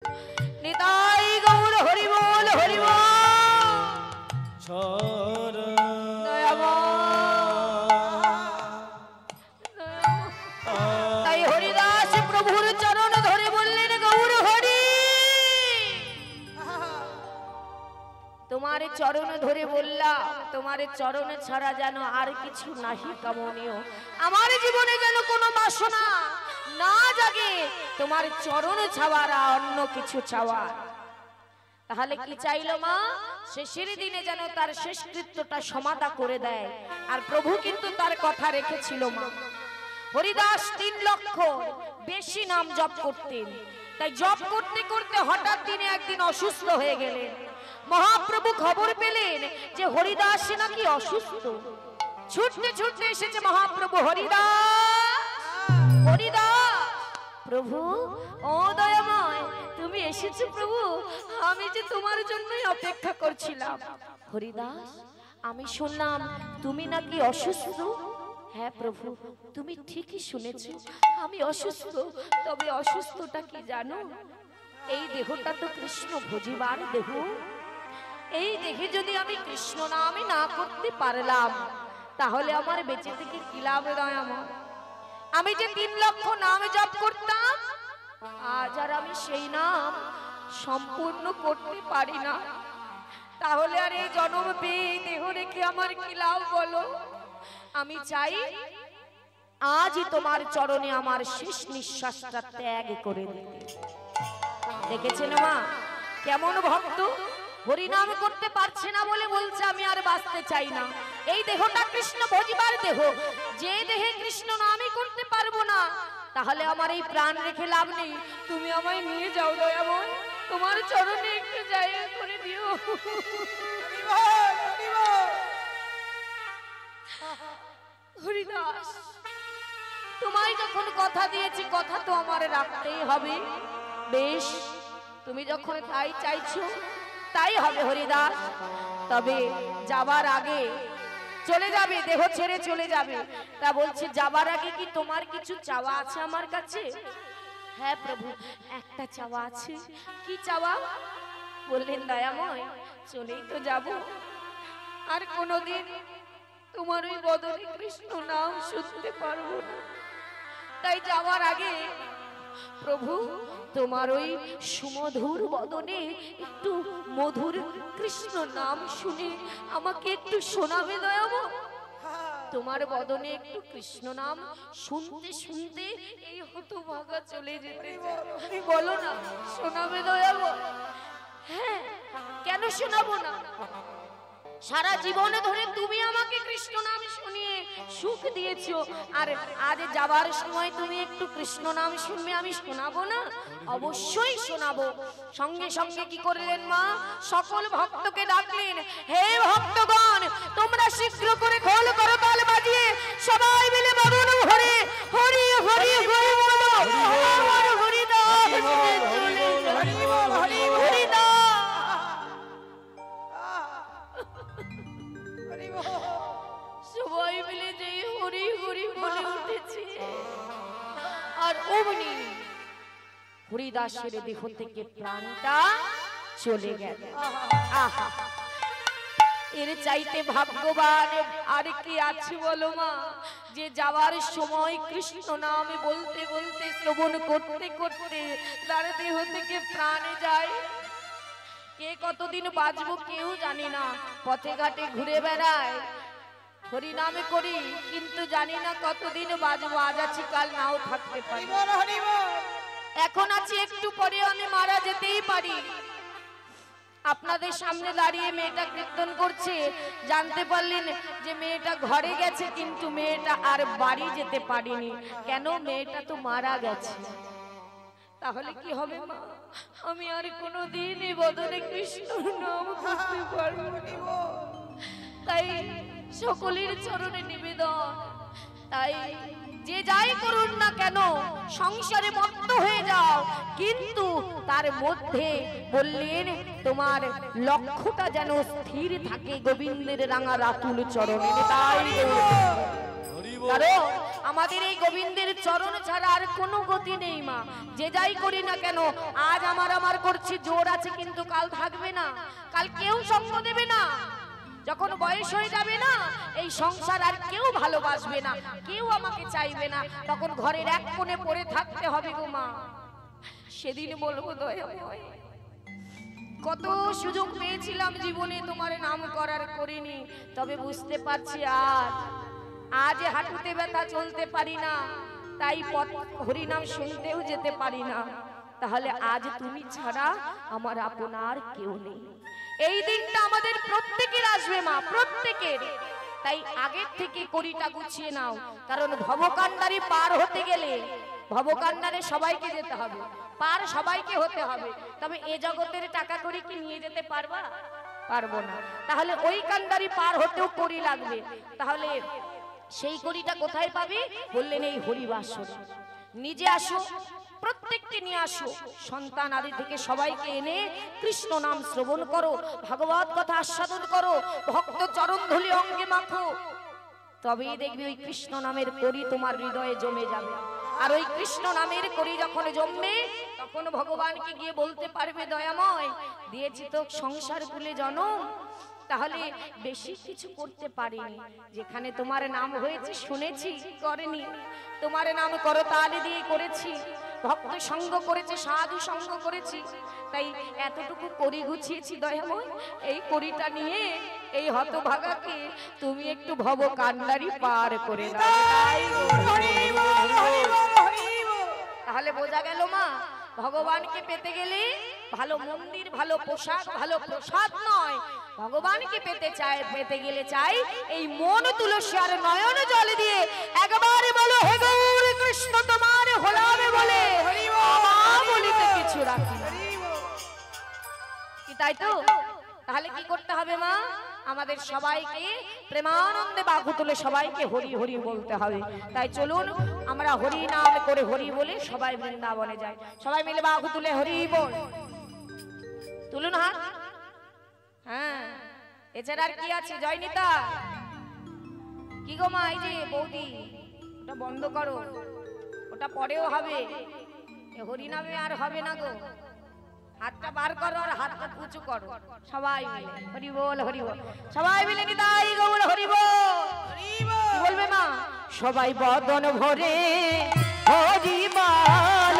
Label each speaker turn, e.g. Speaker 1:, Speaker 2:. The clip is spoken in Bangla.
Speaker 1: নিতাই গৌর হরি বল হরি বল। তাই হরিদাস প্রভুর চরণ ধরে বললেন গৌর হরি, তোমার চরণ ধরে বললাম তোমার চরণ ছাড়া যেন আর কিছু নাহি কামনীয়, আমার জীবনে যেন কোনো বাসনা না জাগে তোমার চরণ ছাড়া অন্য কিছু চাওয়া। তাহলে কি চাইলো মা? শেষের দিনে যেন তার শেষকৃত্যটা সমাধা করে দেয়। আর প্রভু কিন্তু তার কথা রেখেছিল মা। হরিদাস 3 লক্ষ বেশি নাম জপ করতেন। তাই জপ করতে করতে হঠাৎ দিনে একদিন অসুস্থ হয়ে গেলেন। মহাপ্রভু খবর পেলেন যে হরিদাস নাকি অসুস্থ। ছুটতে ছুটতে এসেছে মহাপ্রভু। হরিদাস, হরিদাস। প্রভু, ও দয়াময়, তুমি এসেছো প্রভু, আমি যে তোমার জন্যই অপেক্ষা করছিলাম। হরিদাস, আমি শুনলাম তুমি নাকি অসুস্থ। হ্যাঁ প্রভু, তুমি ঠিকই শুনেছো, আমি অসুস্থ। তবে অসুস্থটা কি জানো? এই দেহটা তো কৃষ্ণ ভজিবার দেহ। এই দেহে যদি আমি কৃষ্ণ নামই না করতে পারলাম, তাহলে আমার বেঁচে থেকে কি লাভ? দয়াময়, আমি যে 3 লক্ষ নাম জপ করতাম, আজ আর আমি সেই নাম সম্পূর্ণ করতে পারি না। তাহলে আর এই জন্ম পেয়ে দেহ রেখে আমার কি লাভ বলো? আমি চাই আজই তোমার চরণে আমার শেষ নিঃশ্বাসটা ত্যাগ করে দিতে। দেখেছেন মা কেমন ভক্ত? হরিনাম করতে পারছে না বলে বলছে আমি আর বাঁচতে চাই না। এই দেহটা কৃষ্ণ ভজিবার দেহ। যে দেহে কৃষ্ণ নামই করতে পারবো না, তাহলে আমার এই প্রাণ রেখে লাভ নেই। তুমি আমায় নিয়ে যাও দয়াময়, তোমার চরণে একটু জায়গা করে দিও। হরিদাস, তোমায় যখন কথা দিয়েছি, কথা তো আমার রাখতেই হবে। বেশ, তুমি যখন তাই চাইছো তাই হবে হরিদাস। তবে যাবার আগে চলে যাবে, দেহ ছেড়ে চলে যাবে। তা বলছে যাবার আগে কি তোমার কিছু চাওয়া আছে আমার কাছে? হ্যাঁ প্রভু, একটা চাওয়া আছে। কি চাওয়া? বললেন দয়াময়, চলেই তো যাব, আর কোনোদিন তোমার ওই বদনে কৃষ্ণ নাম শুনতে পারবো না। তাই যাওয়ার আগে প্রভু তোমার ওই সুমধুর বদনে একটু মধুর কৃষ্ণ নাম শুনে আমাকে একটু শোনাবে দয়াময়। তোমার বদনে একটু কৃষ্ণ নাম শুনতে শুনতে এই হতভাগা চলে যেতে চায়। বলো না, শোনাবে দয়াময়? হ্যাঁ, কেন শোনাবো না? সারা জীবন ধরে তুমি আমাকে কৃষ্ণ নাম শুনিয়ে সুখ দিয়েছো, আর আজ যাবার সময় তুমি একটু কৃষ্ণ নাম শুনবে, আমি শোনাবো না? অবশ্যই শোনাবো। সঙ্গে সঙ্গে কি করলেন মা? সকল ভক্তকে ডাকলেন, হে ভক্তগণ, তোমরা শীঘ্র করে খোল করতাল বাজিয়ে সবাই মিলে বলুন হরি হরি হরি হরি বলো। আমার হরিদাস হরিদাস। সবাই মিলে যে হরি হরি বলে উঠেছে, আর অমনি হরিদাসের দেহ থেকে প্রাণটা চলে গেল। আহা, এর চাইতে ভাগ্যবান আর কি আছে বলো মা? যে যাওয়ার সময় কৃষ্ণ নাম বলতে বলতে শ্রবণ করতে করতে তার দেহ থেকে প্রাণে যায়। কে কতদিন বাঁচবো কেউ জানি না। পথে ঘাটে ঘুরে বেড়ায়, হরি নামে করি, কিন্তু জানি না কতদিন বাঁচবো। আজ আছি, কাল নাও থাকতে পারি। এখন আছি, একটু পরে আমি মারা যেতেই পারি। আপনাদের সামনে দাঁড়িয়ে মেয়েটা কীর্তন করছে, জানতে পারলেন যে মেয়েটা ঘরে গেছে, কিন্তু মেয়েটা আর বাড়ি যেতে পারেনি। কেন? মেয়েটা তো মারা গেছে। তাহলে কি হবে মা? আমি আর কোনোদিন এই বদনে কৃষ্ণ নাম করতে পারবো না। তাই সকলের চরণে নিবেদন, তাই যে যাই করুন না কেন সংসারে মত্ত হয়ে যাও, কিন্তু তার মধ্যে বললেন তোমার লক্ষ্যটা যেন স্থির থাকে গোবিন্দের রাঙা রাতুল চরণে। তাই কারণ আমাদের এই গোবিন্দের চরণ ছাড়া আর কোনো গতি নেই মা। যে যাই করি না কেন, আজ আমার করছি, জোর আছে, কিন্তু কাল থাকবে না, কাল কেউ সঙ্গ দেবে না। যখন বয়স হয়ে যাবে না, এই সংসার আর কেউ ভালোবাসবে না, কেউ আমাকে চাইবে না, তখন ঘরের এক কোণে পড়ে থাকতে হবে গো মা। সেদিন বলবো দয়াময়, কত সুযোগ পেয়েছিলাম জীবনে তোমার নাম করার, করিনি। তবে বুঝতে পারছি আজ হাঁটুতে ব্যথা, চলতে পারি না, তাই হরিনাম শুনতেও যেতে পারি না। তাহলে আজ তুমি ছাড়া আমার আপনার কেউ নেই। এই দিনটা আমাদের প্রত্যেকের আসবে মা, প্রত্যেকের। তাই আগের থেকে কড়িটা গুছিয়ে নাও, কারণ ভবকান্ডারি পার হতে গেলে ভবকান্ডারে সবাইকে যেতে হবে, পার সবাইকে হতে হবে। তবে এ জগতের টাকা করি কি নিয়ে যেতে পারবা? পারবো না। তাহলে ওই কান্ডারি পার হতেও কড়ি লাগবে। তাহলে সেই কড়িটা কোথায় পাবে? বললেন এই হরিবাসর। নিজে আসো, প্রত্যেককে নিয়ে আসো, সন্তান আদি থেকে সবাইকে এনে কৃষ্ণ নাম শ্রবণ করো, ভাগবত কথা আস্বাদন করো, ভক্ত চরণ ধুলি অঙ্গে মাখো। তবেই দেখবি ওই কৃষ্ণ নামের কড়ি তোমার হৃদয়ে জমে যাবে। আর ওই কৃষ্ণ নামের কড়ি যখন জমবে, তখন ভগবানকে গিয়ে বলতে পারবে, দয়াময় দিয়েছি তো সংসার কুলে জনম, তাহলে বেশি কিছু করতে পারিনি, যেখানে তোমার নাম হয়েছে শুনেছি, করেনি। তোমার নাম করতাল দিয়ে করেছি, ভক্ত সঙ্গ করেছে, সাধু সঙ্গ করেছি, তাই এতটুকু করি গুছিয়েছি দয়াময়। এই কড়িটা নিয়ে এই হতভাগাকে তুমি একটু ভব কান্ডারি পার করে দাও। তাহলে বোঝা গেল মা, ভগবানকে পেতে গেলে ভালো মন্দির, ভালো পোশাক, ভালো প্রসাদ নয়, ভগবানকে পেতে গেলে চাই এই মন তুলসী আর নয়ন জল দিয়ে একবারে বলো, হে গৌর কৃষ্ণ তোমার হলাবে বলে আমার বলিতে কিছু রাখি কি, তাই তো? তাহলে কি করতে হবে মা? আমাদের সবাইকে প্রেমানন্দে বাহু তুলে সবাইকে হরি হরি বলতে হবে। তাই চলুন আমরা হরি নাম করে হরি বলে সবাই বৃন্দাবনে যাই। সবাই মিলে বাহু তুলে হরি বল, তুলুন হাত। হ্যাঁ, এছাড়া আর কি আছে? জয়নিতা কি গো মা? এই যে বৌদি, ওটা বন্ধ করো, ওটা পরেও হবে, হরি নামে আর হবে না গো। হাতটা বার করো আর হাতটা উঁচু করো, সবাই মিলে হরি বল, হরি বল, সবাই মিলে নিতাই গৌর হরি বল। কি বলবে মা? সবাই বদন ভরে হরি বল।